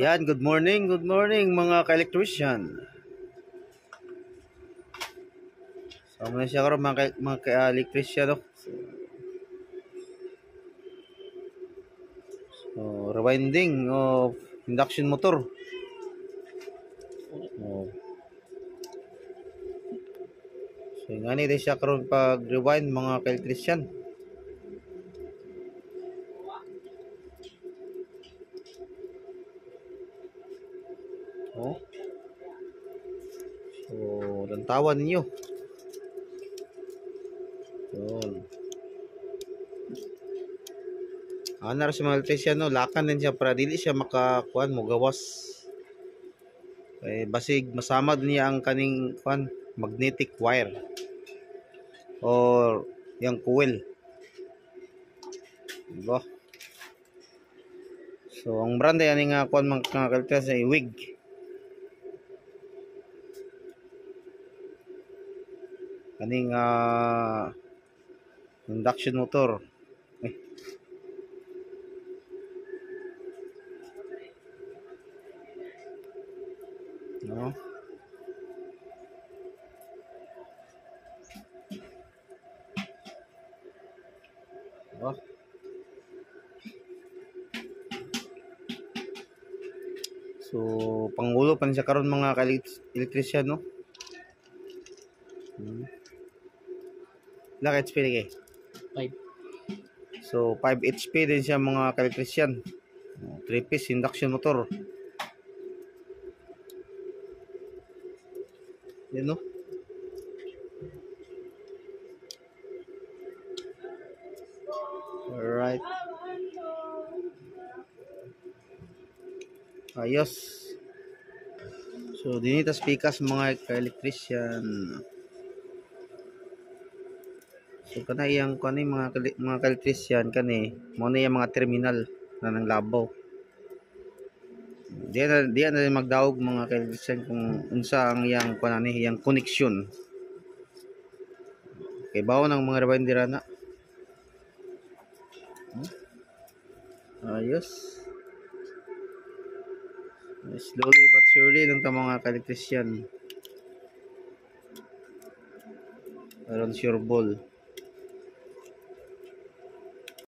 Yan, good morning mga ka-electrician. So, muna siya karon mga ka-electrician. No? So, rewinding of induction motor. So, nga ni siya karon pag rewind mga ka-electrician. Oh. So, lantawan ninyo. Yun. Anar sa mga electrician, no? Lakan din siya para dili siya makakuan mo gawas. Basig masamad niya ang kaning kuan magnetic wire or yung coil. Diba? So, ang brand yan nga kuan mga ka-electrician ay WIG. Kaning induction motor. No. Oh. So, pangulo pa siya karon mga ka-electrician, no? Ilang HP lagi? 5. So, 5 HP din siya mga ka-electrician. 3-piece induction motor. Yan, no? Alright. Ayos. So, dinita speakers mga ka-electrician. So, kana iyang kani mga ka-electrician kani mo na yung mga terminal na nang labaw. Diyan na magdaog mga ka-electrician kung unsa ang iyang kanani iyang connection. Kay bawo ng mga rewindera na. Ayos. Slowly but surely lang ta mga ka-electrician. Aron sure ball.